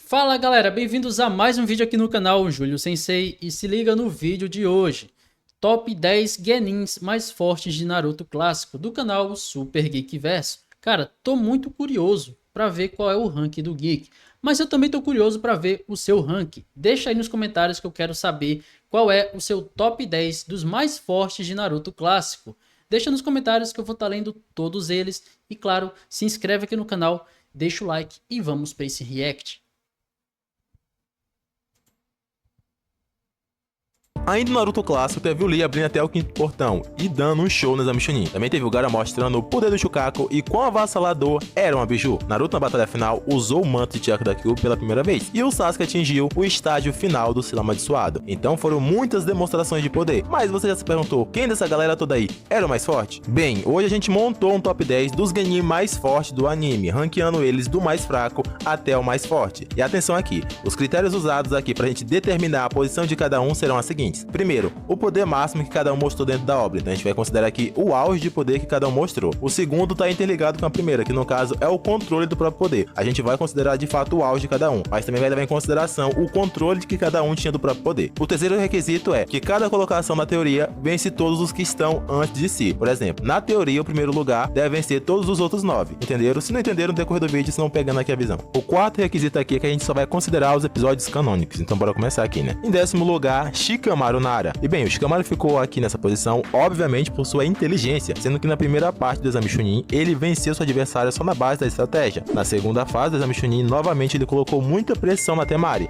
Fala galera, bem-vindos a mais um vídeo aqui no canal Júlio Sensei e se liga no vídeo de hoje. Top 10 genins mais fortes de Naruto clássico do canal Super Geek Verso. Cara, tô muito curioso para ver qual é o rank do Geek, mas eu também tô curioso para ver o seu rank. Deixa aí nos comentários que eu quero saber qual é o seu top 10 dos mais fortes de Naruto clássico. Deixa nos comentários que eu vou estar lendo todos eles e claro, se inscreve aqui no canal, deixa o like e vamos para esse react. Ainda no Naruto clássico, teve o Lee abrindo até o quinto portão e dando um show no Exame Chunin. Também teve o Gaara mostrando o poder do Shukaku e quão avassalador era uma Biju. Naruto na batalha final usou o manto de Chakra da Kyuubi pela primeira vez e o Sasuke atingiu o estágio final do Silo Amaldiçoado. Então foram muitas demonstrações de poder. Mas você já se perguntou, quem dessa galera toda aí era o mais forte? Bem, hoje a gente montou um top 10 dos genin mais fortes do anime, ranqueando eles do mais fraco até o mais forte. E atenção aqui, os critérios usados aqui pra gente determinar a posição de cada um serão as seguintes. Primeiro, o poder máximo que cada um mostrou dentro da obra, então a gente vai considerar aqui o auge de poder que cada um mostrou. O segundo está interligado com a primeira, que no caso é o controle do próprio poder. A gente vai considerar de fato o auge de cada um, mas também vai levar em consideração o controle que cada um tinha do próprio poder. O terceiro requisito é que cada colocação na teoria vence todos os que estão antes de si. Por exemplo, na teoria o primeiro lugar deve vencer todos os outros 9, entenderam? Se não entenderam no decorrer do vídeo, estão pegando aqui a visão. O quarto requisito aqui é que a gente só vai considerar os episódios canônicos, então bora começar aqui, né? Em décimo lugar, Shikamaru Nara. E bem, o Shikamaru ficou aqui nessa posição, obviamente por sua inteligência, sendo que na primeira parte do Exame Chunin, ele venceu seu adversário só na base da estratégia. Na segunda fase do Exame Chunin, novamente ele colocou muita pressão na Temari.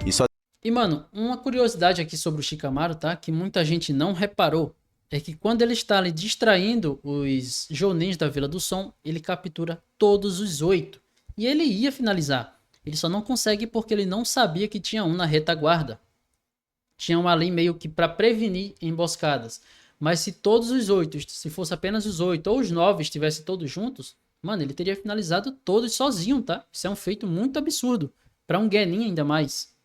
E mano, uma curiosidade aqui sobre o Shikamaru, tá? Que muita gente não reparou, é que quando ele está ali distraindo os Jounins da Vila do Som, ele captura todos os 8. E ele ia finalizar. Ele só não consegue porque ele não sabia que tinha um na retaguarda. Tinha um ali meio que para prevenir emboscadas. Mas se todos os 8, se fosse apenas os 8 ou os 9 estivessem todos juntos, mano, ele teria finalizado todos sozinho, tá? Isso é um feito muito absurdo. Para um genin ainda mais.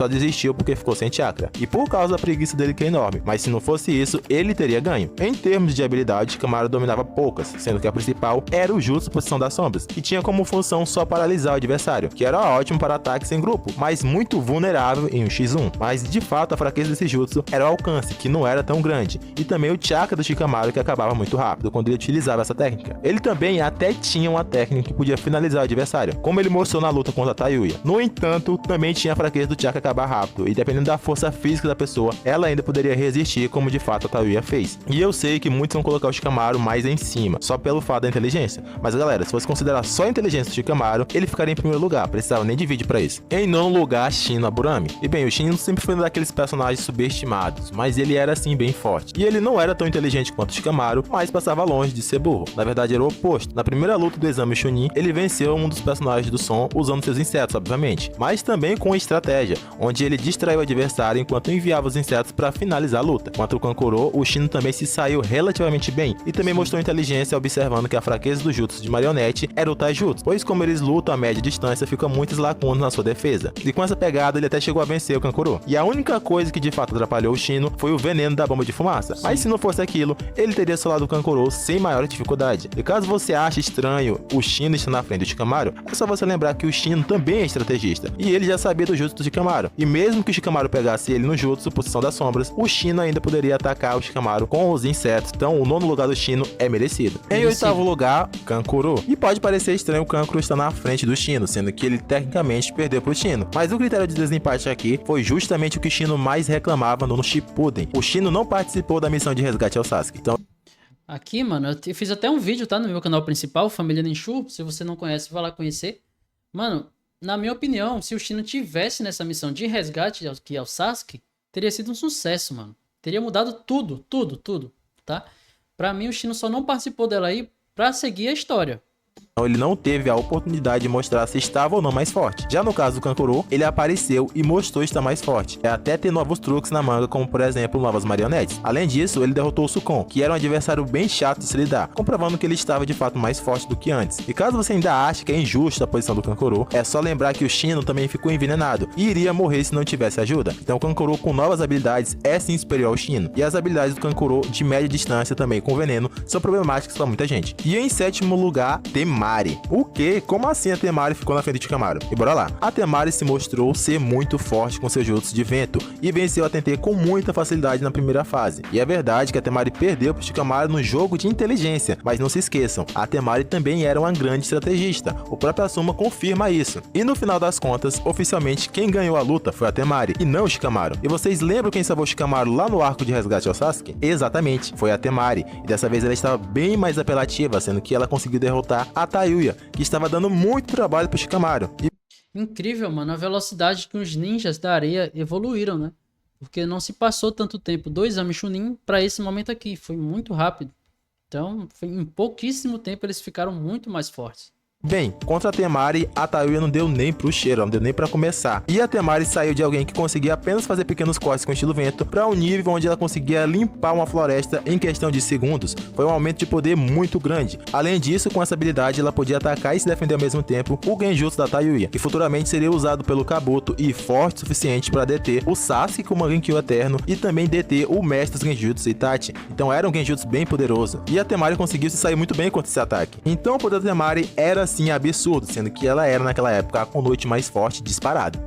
Só desistiu porque ficou sem chakra, e por causa da preguiça dele que é enorme, mas se não fosse isso, ele teria ganho. Em termos de habilidade, Shikamaru dominava poucas, sendo que a principal era o Jutsu Posição das Sombras, que tinha como função só paralisar o adversário, que era ótimo para ataques em grupo, mas muito vulnerável em 1x1. Mas de fato a fraqueza desse Jutsu era o alcance, que não era tão grande, e também o chakra do Shikamaru, que acabava muito rápido quando ele utilizava essa técnica. Ele também até tinha uma técnica que podia finalizar o adversário, como ele mostrou na luta contra a Tayuya. No entanto, também tinha a fraqueza do chakra acabar rápido, e dependendo da força física da pessoa, ela ainda poderia resistir, como de fato a Tayuya fez. E eu sei que muitos vão colocar o Shikamaru mais em cima, só pelo fato da inteligência, mas galera, se você considerar só a inteligência do Shikamaru, ele ficaria em primeiro lugar, precisava nem de vídeo pra isso. Em nono lugar, Shino Aburami. E bem, o Shino sempre foi um daqueles personagens subestimados, mas ele era assim bem forte, e ele não era tão inteligente quanto o Shikamaru, mas passava longe de ser burro. Na verdade era o oposto. Na primeira luta do Exame Chunin, ele venceu um dos personagens do som usando seus insetos, obviamente, mas também com estratégia, onde ele distraiu o adversário enquanto enviava os insetos para finalizar a luta. Contra o Kankuro, o Shino também se saiu relativamente bem e também mostrou inteligência observando que a fraqueza do jutsu de marionete era o taijutsu, pois como eles lutam a média distância, fica muitas lacunas na sua defesa. E com essa pegada ele até chegou a vencer o Kankuro. E a única coisa que de fato atrapalhou o Shino foi o veneno da bomba de fumaça. Mas se não fosse aquilo, ele teria solado o Kankuro sem maior dificuldade. E caso você ache estranho o Shino estar na frente do Shikamaru, é só você lembrar que o Shino também é estrategista e ele já sabia do jutsu do Shikamaru. E mesmo que o Shikamaru pegasse ele no jutsu, Posição das Sombras, o Shino ainda poderia atacar o Shikamaru com os insetos, então o nono lugar do Shino é merecido. Em oitavo lugar, Kankuro. E pode parecer estranho o Kankuro estar na frente do Shino, sendo que ele tecnicamente perdeu pro Shino, mas o critério de desempate aqui foi justamente o que o Shino mais reclamava no Shippuden. O Shino não participou da missão de resgate ao Sasuke, então aqui, mano, eu fiz até um vídeo, tá? No meu canal principal, Família Ninshu. Se você não conhece, vai lá conhecer. Mano, na minha opinião, se o Shino tivesse nessa missão de resgate que é o Sasuke, teria sido um sucesso, mano. Teria mudado tudo, tá? Pra mim, o Shino só não participou dela aí pra seguir a história. ele não teve a oportunidade de mostrar se estava ou não mais forte. Já no caso do Kankuro, ele apareceu e mostrou estar mais forte, até ter novos truques na manga, como por exemplo novas marionetes. Além disso, ele derrotou o Sukon, que era um adversário bem chato de se lidar, comprovando que ele estava de fato mais forte do que antes. E caso você ainda ache que é injusta a posição do Kankuro, é só lembrar que o Shino também ficou envenenado e iria morrer se não tivesse ajuda. Então o Kankuro com novas habilidades é sim superior ao Shino, e as habilidades do Kankuro de média distância também com veneno são problemáticas para muita gente. E em sétimo lugar, Temari. Temari. O quê? Como assim a Temari ficou na frente de Shikamaru? E bora lá. A Temari se mostrou ser muito forte com seus jutsus de vento e venceu a TT com muita facilidade na primeira fase. E é verdade que a Temari perdeu para Shikamaru no jogo de inteligência, mas não se esqueçam, a Temari também era uma grande estrategista. O próprio Asuma confirma isso. E no final das contas, oficialmente quem ganhou a luta foi a Temari e não o Shikamaru. E vocês lembram quem salvou o Shikamaru lá no arco de resgate ao Sasuke? Exatamente, foi a Temari. E dessa vez ela estava bem mais apelativa, sendo que ela conseguiu derrotar a Tayuya, que estava dando muito trabalho pro Shikamaru. Incrível, mano, a velocidade que os ninjas da areia evoluíram, né? Porque não se passou tanto tempo do Exame Chunin para esse momento aqui, foi muito rápido. Então, em pouquíssimo tempo eles ficaram muito mais fortes. Bem, contra a Temari, a Tayuya não deu nem pro cheiro, não deu nem pra começar. E a Temari saiu de alguém que conseguia apenas fazer pequenos cortes com estilo vento para um nível onde ela conseguia limpar uma floresta em questão de segundos. Foi um aumento de poder muito grande. Além disso, com essa habilidade, ela podia atacar e se defender ao mesmo tempo o Genjutsu da Tayuya, que futuramente seria usado pelo Kabuto e forte o suficiente para deter o Sasuke com o Mangekyou Eterno e também deter o mestre dos Genjutsu, Itachi. Então era um Genjutsu bem poderoso. E a Temari conseguiu se sair muito bem contra esse ataque. Então o poder da Temari era sim absurdo, sendo que ela era naquela época a Kunoichi mais forte disparado.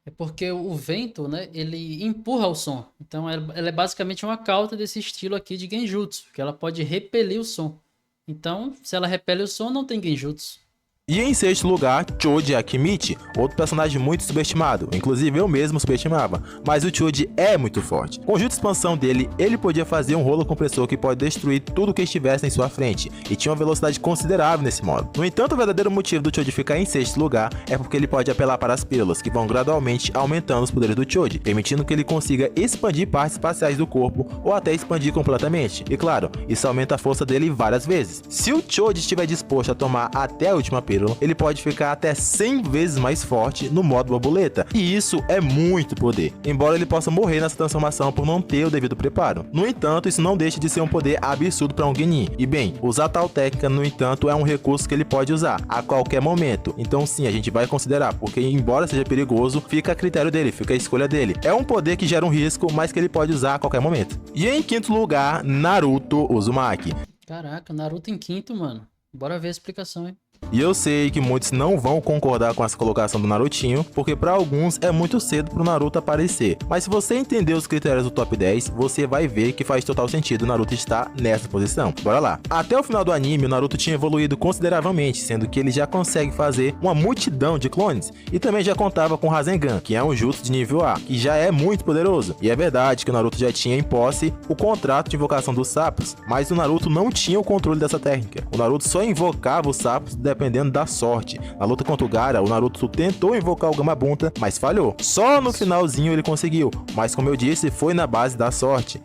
É porque o vento, né, ele empurra o som. Então ela é basicamente uma cauda desse estilo aqui de Genjutsu, que ela pode repelir o som. Então, se ela repele o som, não tem Genjutsu. E em sexto lugar, Choji Akimichi, outro personagem muito subestimado, inclusive eu mesmo subestimava, mas o Choji é muito forte. Com o jutsu de expansão dele, ele podia fazer um rolo compressor que pode destruir tudo que estivesse em sua frente, e tinha uma velocidade considerável nesse modo. No entanto, o verdadeiro motivo do Choji ficar em sexto lugar é porque ele pode apelar para as pílulas, que vão gradualmente aumentando os poderes do Choji, permitindo que ele consiga expandir partes espaciais do corpo ou até expandir completamente. E claro, isso aumenta a força dele várias vezes. Se o Choji estiver disposto a tomar até a última pílula, ele pode ficar até 100 vezes mais forte no modo borboleta, e isso é muito poder, embora ele possa morrer nessa transformação por não ter o devido preparo. No entanto, isso não deixa de ser um poder absurdo para um Genin, e bem, usar tal técnica, no entanto, é um recurso que ele pode usar a qualquer momento, então sim, a gente vai considerar, porque embora seja perigoso, fica a critério dele, fica a escolha dele. É um poder que gera um risco, mas que ele pode usar a qualquer momento. E em quinto lugar, Naruto Uzumaki. Caraca, Naruto em quinto, mano. Bora ver a explicação, hein? E eu sei que muitos não vão concordar com essa colocação do Narutinho, porque para alguns é muito cedo pro Naruto aparecer. Mas se você entender os critérios do top 10, você vai ver que faz total sentido o Naruto estar nessa posição. Bora lá. Até o final do anime, o Naruto tinha evoluído consideravelmente, sendo que ele já consegue fazer uma multidão de clones, e também já contava com Rasengan, que é um jutsu de nível A, que já é muito poderoso. E é verdade que o Naruto já tinha em posse o contrato de invocação dos sapos, mas o Naruto não tinha o controle dessa técnica. O Naruto só invocava os sapos dependendo da sorte. Na luta contra o Gaara, o Naruto tentou invocar o Gamabunta, mas falhou. Só no finalzinho ele conseguiu, mas como eu disse, foi na base da sorte.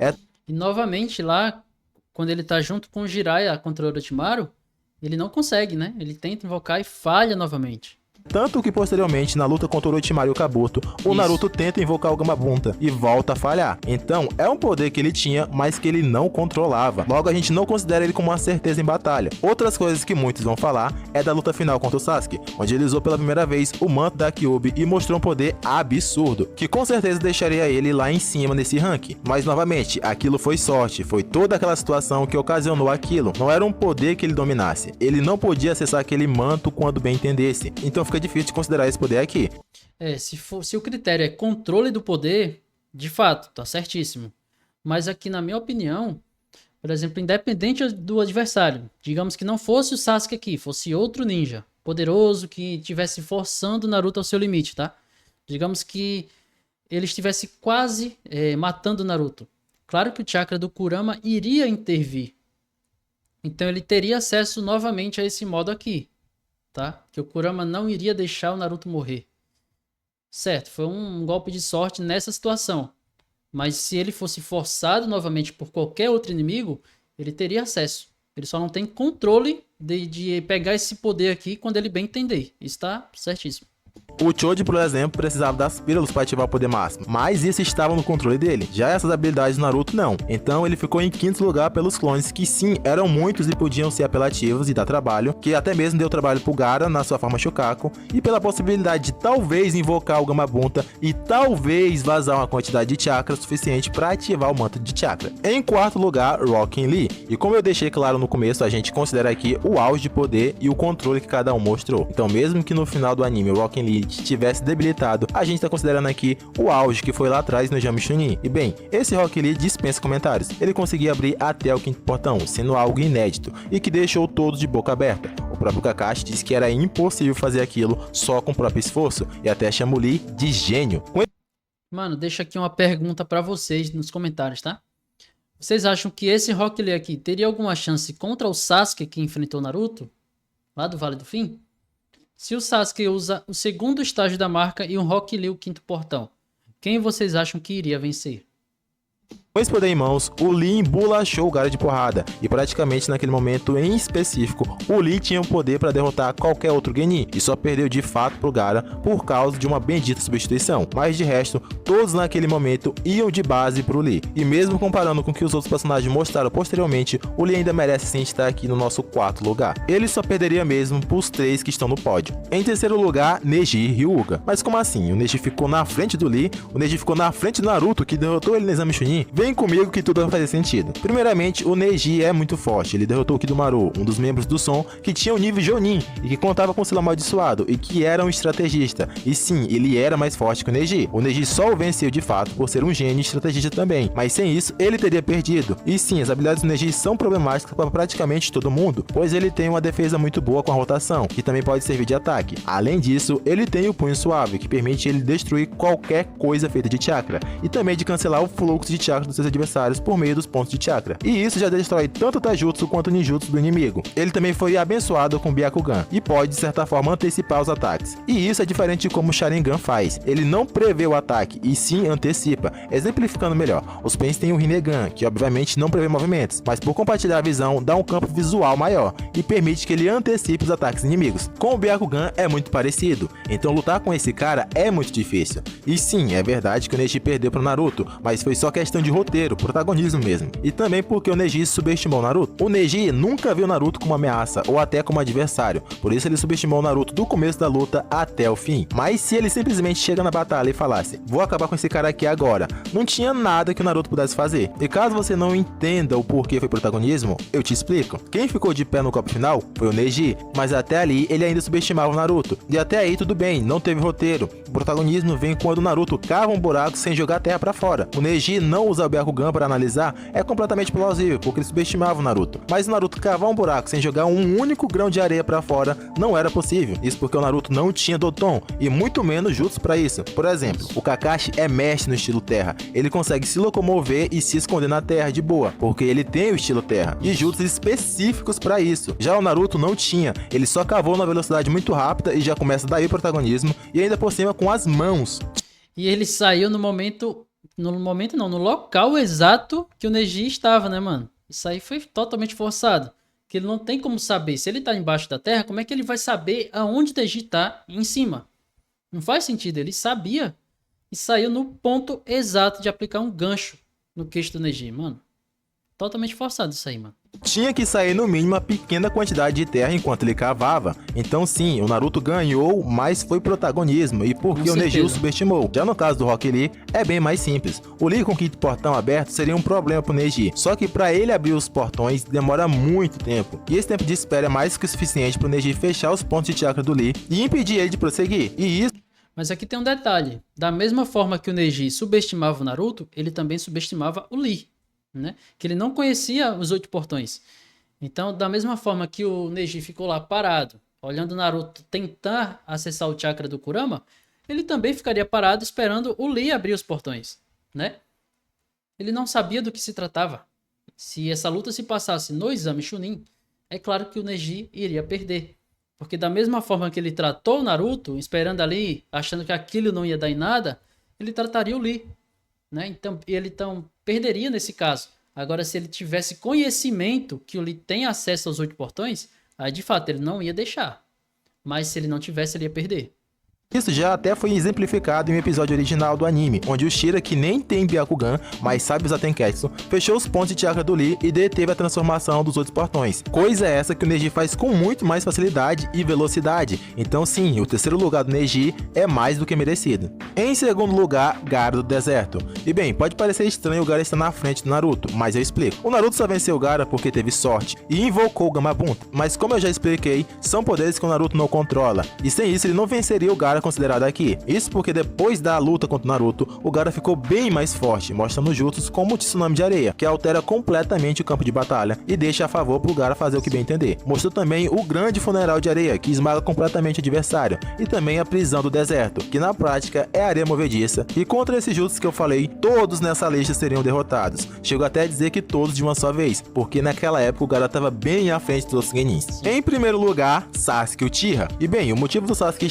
E novamente lá, quando ele tá junto com o Jiraiya contra o Orochimaru, ele não consegue, né? Ele tenta invocar e falha novamente. Tanto que posteriormente, na luta contra o Orochimaru e o Kabuto, o Naruto tenta invocar o Gamabunta e volta a falhar. Então, é um poder que ele tinha, mas que ele não controlava. Logo, a gente não considera ele como uma certeza em batalha. Outras coisas que muitos vão falar é da luta final contra o Sasuke, onde ele usou pela primeira vez o manto da Kyuubi e mostrou um poder absurdo, que com certeza deixaria ele lá em cima nesse ranking. Mas, novamente, aquilo foi sorte, foi toda aquela situação que ocasionou aquilo. Não era um poder que ele dominasse. Ele não podia acessar aquele manto quando bem entendesse. Então, fica difícil de considerar esse poder aqui. Se o critério é controle do poder, de fato, tá certíssimo. Mas aqui, na minha opinião, por exemplo, independente do adversário, digamos que não fosse o Sasuke aqui, fosse outro ninja poderoso que estivesse forçando o Naruto ao seu limite, tá? Digamos que ele estivesse quase matando o Naruto. Claro que o chakra do Kurama iria intervir. Então ele teria acesso novamente a esse modo aqui. Tá? Que o Kurama não iria deixar o Naruto morrer. Certo, foi um golpe de sorte nessa situação. Mas se ele fosse forçado novamente por qualquer outro inimigo, ele teria acesso. Ele só não tem controle de pegar esse poder aqui quando ele bem entender. Isso tá certíssimo. O Choji, por exemplo, precisava das pílulas para ativar o poder máximo, mas isso estava no controle dele. Já essas habilidades do Naruto não. Então ele ficou em quinto lugar pelos clones, que sim, eram muitos e podiam ser apelativos e dar trabalho, que até mesmo deu trabalho pro Gaara na sua forma Shukaku, e pela possibilidade de talvez invocar o Gamabunta e talvez vazar uma quantidade de chakra suficiente para ativar o manto de chakra. Em quarto lugar, Rockin' Lee. E como eu deixei claro no começo, a gente considera aqui o auge de poder e o controle que cada um mostrou. Então mesmo que no final do anime o Rockin' Lee tivesse debilitado, a gente tá considerando aqui o auge que foi lá atrás no Exame Chunin. E bem, esse Rock Lee dispensa comentários. Ele conseguia abrir até o quinto portão, sendo algo inédito e que deixou todos de boca aberta. O próprio Kakashi disse que era impossível fazer aquilo só com o próprio esforço e até chama o Lee de gênio. Mano, deixa aqui uma pergunta pra vocês nos comentários, tá? Vocês acham que esse Rock Lee aqui teria alguma chance contra o Sasuke que enfrentou Naruto? Lá do Vale do Fim? Se o Sasuke usa o segundo estágio da marca e o Rock Lee o quinto portão, quem vocês acham que iria vencer? Com esse poder em mãos, o Lee embolachou o Gaara de porrada, e praticamente naquele momento em específico, o Lee tinha o poder para derrotar qualquer outro Genin, e só perdeu de fato pro Gaara por causa de uma bendita substituição. Mas de resto, todos naquele momento iam de base pro Lee. E mesmo comparando com o que os outros personagens mostraram posteriormente, o Lee ainda merece sim estar aqui no nosso quarto lugar. Ele só perderia mesmo pros 3 que estão no pódio. Em terceiro lugar, Neji e Hyuga. Mas como assim? O Neji ficou na frente do Lee, o Neji ficou na frente do Naruto, que derrotou ele no Exame Chunin? Vem comigo que tudo vai fazer sentido. Primeiramente, o Neji é muito forte. Ele derrotou o Kidomaru, um dos membros do Som, que tinha o nível Jonin e que contava com o selo amaldiçoado e que era um estrategista. E sim, ele era mais forte que o Neji. O Neji só o venceu de fato por ser um gênio estrategista também, mas sem isso, ele teria perdido. E sim, as habilidades do Neji são problemáticas para praticamente todo mundo, pois ele tem uma defesa muito boa com a rotação, que também pode servir de ataque. Além disso, ele tem o punho suave, que permite ele destruir qualquer coisa feita de chakra, e também de cancelar o fluxo de chakra dos seus adversários por meio dos pontos de chakra. E isso já destrói tanto o Taijutsu quanto o Ninjutsu do inimigo. Ele também foi abençoado com o Byakugan, e pode de certa forma antecipar os ataques. E isso é diferente de como o Sharingan faz. Ele não prevê o ataque, e sim antecipa. Exemplificando melhor, os Pains têm o Rinnegan, que obviamente não prevê movimentos, mas por compartilhar a visão, dá um campo visual maior, e permite que ele antecipe os ataques inimigos. Com o Byakugan é muito parecido, então lutar com esse cara é muito difícil. E sim, é verdade que o Neji perdeu pro Naruto, mas foi só questão de roteiro, protagonismo mesmo. E também porque o Neji subestimou o Naruto. O Neji nunca viu o Naruto como ameaça, ou até como adversário, por isso ele subestimou o Naruto do começo da luta até o fim. Mas se ele simplesmente chega na batalha e falasse, vou acabar com esse cara aqui agora, não tinha nada que o Naruto pudesse fazer. E caso você não entenda o porquê foi protagonismo, eu te explico. Quem ficou de pé no copo final foi o Neji, mas até ali ele ainda subestimava o Naruto. E até aí tudo bem, não teve roteiro. O protagonismo vem quando o Naruto cava um buraco sem jogar a terra pra fora. O Neji não usar o Byakugan para analisar é completamente plausível, porque ele subestimava o Naruto. Mas o Naruto cavar um buraco sem jogar um único grão de areia pra fora não era possível. Isso porque o Naruto não tinha Doton, e muito menos jutsu pra isso. Por exemplo, o Kakashi é mestre no estilo terra. Ele consegue se locomover e se esconder na terra de boa, porque ele tem o estilo terra, e jutsus específicos pra isso. Já o Naruto não tinha, ele só cavou na velocidade muito rápida e já começa daí o protagonismo, e ainda por cima com as mãos. E ele saiu no momento não, no local exato que o Neji estava, né, mano? Isso aí foi totalmente forçado. Que ele não tem como saber. Se ele tá embaixo da terra, como é que ele vai saber aonde o Neji tá em cima? Não faz sentido. Ele sabia e saiu no ponto exato de aplicar um gancho no queixo do Neji, mano. Totalmente forçado isso aí, mano. Tinha que sair no mínimo uma pequena quantidade de terra enquanto ele cavava. Então sim, o Naruto ganhou, mas foi protagonismo e porque o Neji o subestimou. Já no caso do Rock Lee, é bem mais simples. O Lee com o quinto portão aberto seria um problema pro Neji, só que para ele abrir os portões demora muito tempo. E esse tempo de espera é mais que o suficiente pro Neji fechar os pontos de chakra do Lee e impedir ele de prosseguir. E isso... Mas aqui tem um detalhe. Da mesma forma que o Neji subestimava o Naruto, ele também subestimava o Lee. Né? Que ele não conhecia os 8 portões. Então, da mesma forma que o Neji ficou lá parado, olhando o Naruto tentar acessar o chakra do Kurama, ele também ficaria parado esperando o Lee abrir os portões, né? Ele não sabia do que se tratava. Se essa luta se passasse no Exame Chunin, é claro que o Neji iria perder. Porque da mesma forma que ele tratou o Naruto, esperando ali, achando que aquilo não ia dar em nada, ele trataria o Lee. Né? Então, ele perderia nesse caso. Agora, se ele tivesse conhecimento que o Lee tem acesso aos 8 portões, aí de fato ele não ia deixar. Mas se ele não tivesse, ele ia perder. Isso já até foi exemplificado em um episódio original do anime, onde o Shira, que nem tem Byakugan, mas sabe usar Tenketsu, fechou os pontos de chakra do Lee e deteve a transformação dos outros portões. Coisa essa que o Neji faz com muito mais facilidade e velocidade. Então sim, o terceiro lugar do Neji é mais do que merecido. Em segundo lugar, Gaara do Deserto. E bem, pode parecer estranho o Gaara estar na frente do Naruto, mas eu explico. O Naruto só venceu o Gaara porque teve sorte e invocou o Gamabunta. Mas como eu já expliquei, são poderes que o Naruto não controla. E sem isso ele não venceria o Gaara considerado aqui. Isso porque depois da luta contra o Naruto, o Gaara ficou bem mais forte, mostrando jutsus como o tsunami de areia, que altera completamente o campo de batalha e deixa a favor pro Gaara fazer o que bem entender. Mostrou também o grande funeral de areia, que esmaga completamente o adversário, e também a prisão do deserto, que na prática é areia movediça, e contra esses jutsus que eu falei, todos nessa lista seriam derrotados. Chego até a dizer que todos de uma só vez, porque naquela época o Gaara estava bem à frente dos Genins. Em primeiro lugar, Sasuke Uchiha. E bem, o motivo do Sasuke...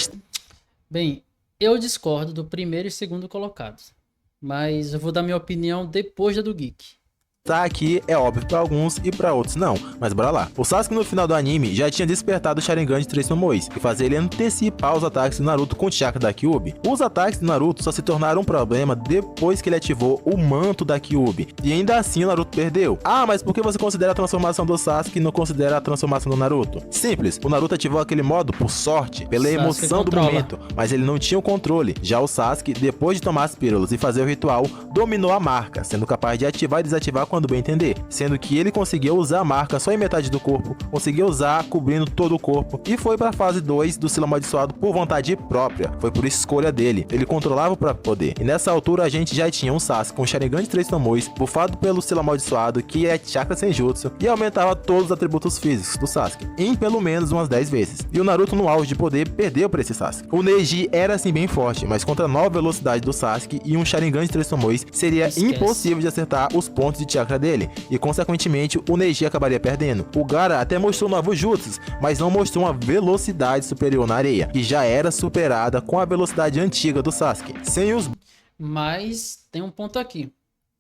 Bem, eu discordo do primeiro e segundo colocados, mas eu vou dar minha opinião depois da do Geek. Tá aqui é óbvio pra alguns e pra outros não, mas bora lá. O Sasuke no final do anime já tinha despertado o Sharingan de 3 Tomoes, que fazia ele antecipar os ataques do Naruto com o chakra da Kyuubi. Os ataques do Naruto só se tornaram um problema depois que ele ativou o manto da Kyuubi, e ainda assim o Naruto perdeu. Ah, mas por que você considera a transformação do Sasuke e não considera a transformação do Naruto? Simples, o Naruto ativou aquele modo por sorte, pela emoção do momento, mas ele não tinha o controle. Já o Sasuke, depois de tomar as pílulas e fazer o ritual, dominou a marca, sendo capaz de ativar e desativar quando bem entender, sendo que ele conseguiu usar a marca só em metade do corpo, conseguiu usar cobrindo todo o corpo, e foi para a fase 2 do selo amaldiçoado por vontade própria, foi por escolha dele, ele controlava o próprio poder, e nessa altura a gente já tinha um Sasuke com Sharingan de 3 Tomoes, bufado pelo selo amaldiçoado, que é chakra senjutsu, e aumentava todos os atributos físicos do Sasuke, em pelo menos umas 10 vezes, e o Naruto no auge de poder perdeu para esse Sasuke. O Neji era assim bem forte, mas contra a nova velocidade do Sasuke e um Sharingan de 3 Tomoes, seria impossível de acertar os pontos de chakra dele, e consequentemente o Neji acabaria perdendo. O Gaara até mostrou novos jutsus, mas não mostrou uma velocidade superior na areia, que já era superada com a velocidade antiga do Sasuke. Sem os... Mas tem um ponto aqui.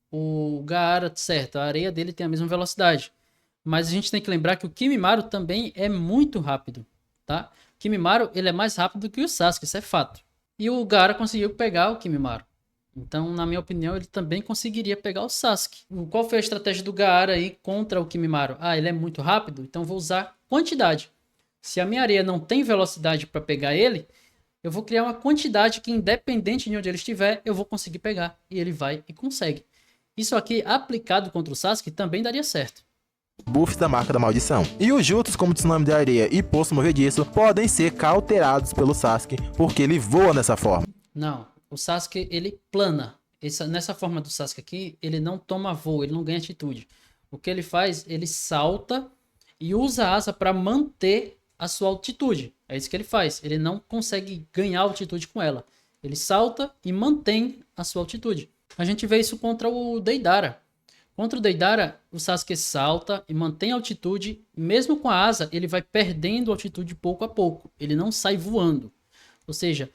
O Gaara, certo, a areia dele tem a mesma velocidade, mas a gente tem que lembrar que o Kimimaro também é muito rápido, tá? O Kimimaro, ele é mais rápido que o Sasuke, isso é fato. E o Gaara conseguiu pegar o Kimimaro. Então, na minha opinião, ele também conseguiria pegar o Sasuke. Qual foi a estratégia do Gaara aí contra o Kimimaro? Ah, ele é muito rápido, então vou usar quantidade. Se a minha areia não tem velocidade para pegar ele, eu vou criar uma quantidade que, independente de onde ele estiver, eu vou conseguir pegar. E ele vai e consegue. Isso aqui, aplicado contra o Sasuke, também daria certo. Buffs da marca da maldição. E os jutsus como Tsunami de Areia e Poço Movediço podem ser cautelados pelo Sasuke, porque ele voa dessa forma. Não. O Sasuke, ele plana. Nessa forma do Sasuke aqui, ele não toma voo, ele não ganha atitude. O que ele faz? Ele salta e usa a asa para manter a sua altitude. É isso que ele faz. Ele não consegue ganhar altitude com ela. Ele salta e mantém a sua altitude. A gente vê isso contra o Deidara. Contra o Deidara, o Sasuke salta e mantém a altitude. Mesmo com a asa, ele vai perdendo altitude pouco a pouco. Ele não sai voando. Ou seja...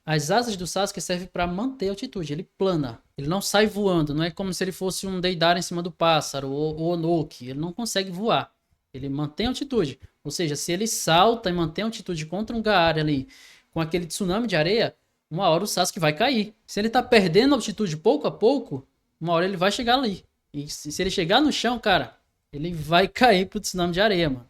As asas do Sasuke servem para manter a altitude, ele plana, ele não sai voando, não é como se ele fosse um Deidara em cima do pássaro ou Onoki, ele não consegue voar, ele mantém a altitude, ou seja, se ele salta e mantém a altitude contra um Gaara ali, com aquele tsunami de areia, uma hora o Sasuke vai cair. Se ele tá perdendo a altitude pouco a pouco, uma hora ele vai chegar ali, e se ele chegar no chão, cara, ele vai cair pro tsunami de areia, mano.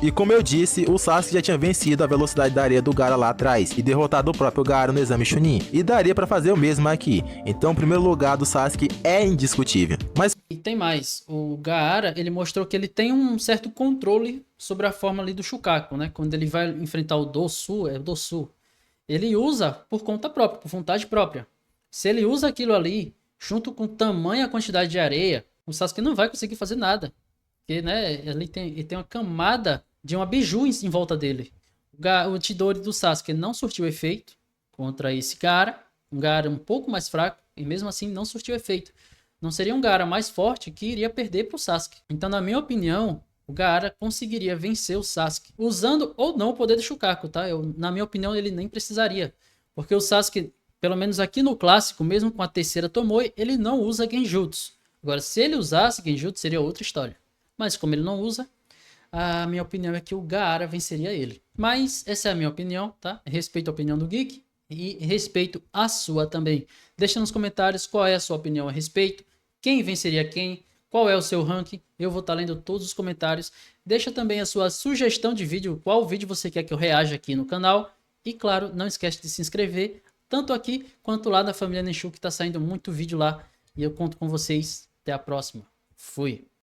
E como eu disse, o Sasuke já tinha vencido a velocidade da areia do Gaara lá atrás e derrotado o próprio Gaara no exame Chunin, e daria pra fazer o mesmo aqui. Então o primeiro lugar do Sasuke é indiscutível. Mas e tem mais, o Gaara, ele mostrou que ele tem um certo controle sobre a forma ali do Shukaku, né? Quando ele vai enfrentar o Dosu, ele usa por conta própria, por vontade própria. Se ele usa aquilo ali, junto com tamanha quantidade de areia, o Sasuke não vai conseguir fazer nada. Porque, né, ele tem uma camada de uma biju em volta dele. O Chidori do Sasuke não surtiu efeito contra esse Gaara. Um Gaara um pouco mais fraco e mesmo assim não surtiu efeito. Não seria um Gaara mais forte que iria perder para o Sasuke. Então, na minha opinião, o Gaara conseguiria vencer o Sasuke. Usando ou não o poder do Shukaku, tá? Na minha opinião, ele nem precisaria. Porque o Sasuke, pelo menos aqui no clássico, mesmo com a terceira Tomoe, ele não usa Genjutsu. Agora, se ele usasse Genjutsu, seria outra história. Mas como ele não usa, a minha opinião é que o Gaara venceria ele. Mas essa é a minha opinião, tá? Respeito a opinião do Geek e respeito a sua também. Deixa nos comentários qual é a sua opinião a respeito, quem venceria quem, qual é o seu ranking. Eu vou estar lendo todos os comentários. Deixa também a sua sugestão de vídeo, qual vídeo você quer que eu reaja aqui no canal. E claro, não esquece de se inscrever, tanto aqui quanto lá da família Nenshu, que está saindo muito vídeo lá. E eu conto com vocês. Até a próxima. Fui.